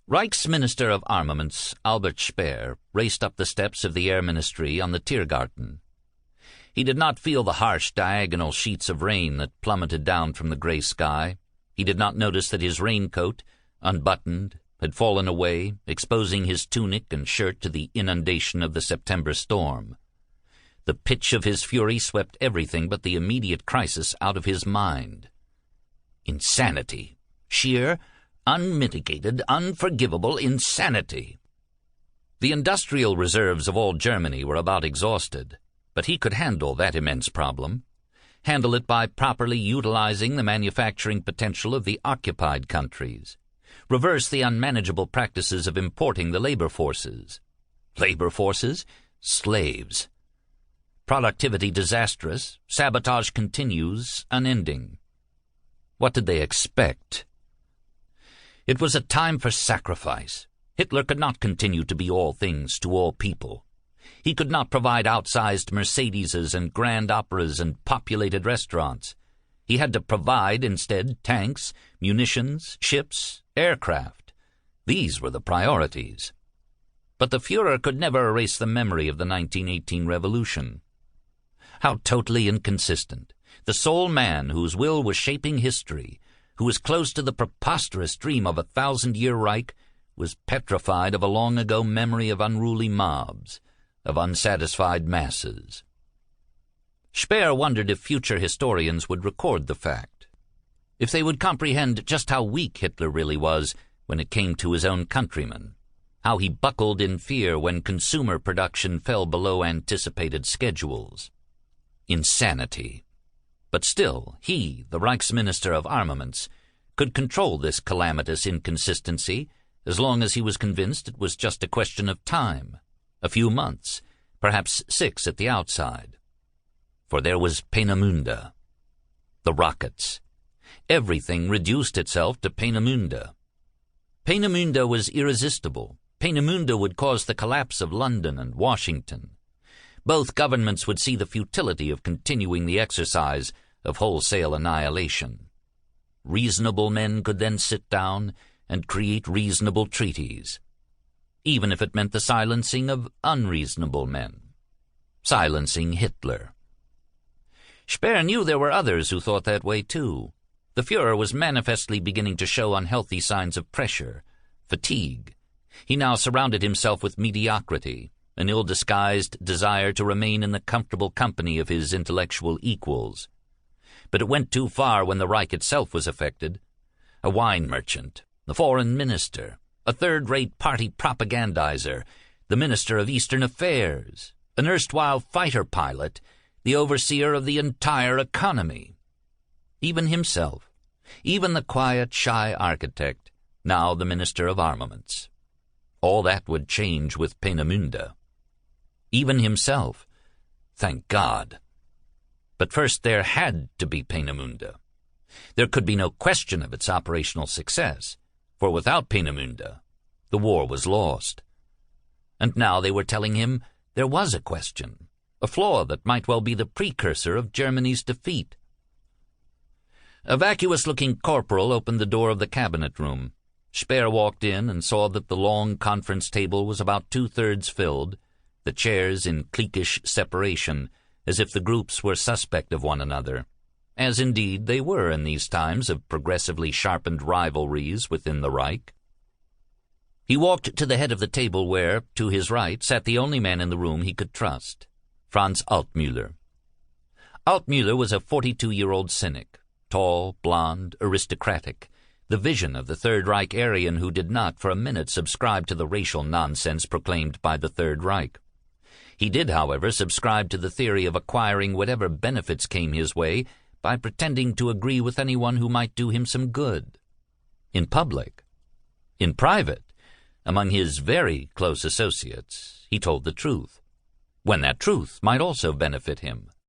Reichsminister of Armaments Albert Speer raced up the steps of the Air Ministry on the Tiergarten. He did not feel the harsh diagonal sheets of rain that plummeted down from the gray sky. He did not notice that his raincoat, unbuttoned, had fallen away, exposing his tunic and shirt to the inundation of the September storm. The pitch of his fury swept everything but the immediate crisis out of his mind. Insanity. Sheer, unmitigated, unforgivable insanity. The industrial reserves of all Germany were about exhausted, but he could handle that immense problem. Handle it by properly utilizing the manufacturing potential of the occupied countries. Reverse the unmanageable practices of importing the labor forces. Labor forces? Slaves. Productivity disastrous, sabotage continues, unending. What did they expect? It was a time for sacrifice. Hitler could not continue to be all things to all people. He could not provide outsized Mercedeses and grand operas and populated restaurants. He had to provide, instead, tanks, munitions, ships, aircraft. These were the priorities. But the Führer could never erase the memory of the 1918 revolution. How totally inconsistent. The sole man whose will was shaping history, who was close to the preposterous dream of a 1,000-year Reich, was petrified of a long-ago memory of unruly mobs, of unsatisfied masses. Speer wondered if future historians would record the fact, if they would comprehend just how weak Hitler really was when it came to his own countrymen, how he buckled in fear when consumer production fell below anticipated schedules. Insanity. But still, he, the Reichsminister of Armaments, could control this calamitous inconsistency as long as he was convinced it was just a question of time, a few months, perhaps 6 at the outside. For there was Peenemünde, the rockets. Everything reduced itself to Peenemünde. Peenemünde was irresistible. Peenemünde would cause the collapse of London and Washington. Both governments would see the futility of continuing the exercise of wholesale annihilation. Reasonable men could then sit down and create reasonable treaties, even if it meant the silencing of unreasonable men, silencing Hitler. Speer knew there were others who thought that way too. The Führer was manifestly beginning to show unhealthy signs of pressure, fatigue. He now surrounded himself with mediocrity, an ill-disguised desire to remain in the comfortable company of his intellectual equals. But it went too far when the Reich itself was affected. A wine merchant, the foreign minister, a third-rate party propagandizer, the minister of Eastern Affairs, an erstwhile fighter pilot, the overseer of the entire economy. Even himself, even the quiet, shy architect, now the Minister of Armaments. All that would change with Peenemünde. Even himself. Thank God. But first there had to be Peenemünde. There could be no question of its operational success, for without Peenemünde, the war was lost. And now they were telling him there was a question, a flaw that might well be the precursor of Germany's defeat. A vacuous-looking corporal opened the door of the cabinet room. Speer walked in and saw that the long conference table was about 2/3 filled, the chairs in cliquish separation, as if the groups were suspect of one another, as indeed they were in these times of progressively sharpened rivalries within the Reich. He walked to the head of the table where, to his right, sat the only man in the room he could trust, Franz Altmüller. Altmüller was a 42-year-old cynic, tall, blond, aristocratic, the vision of the Third Reich Aryan who did not for a minute subscribe to the racial nonsense proclaimed by the Third Reich. He did, however, subscribe to the theory of acquiring whatever benefits came his way by pretending to agree with anyone who might do him some good. In public. In private, among his very close associates, he told the truth, when that truth might also benefit him.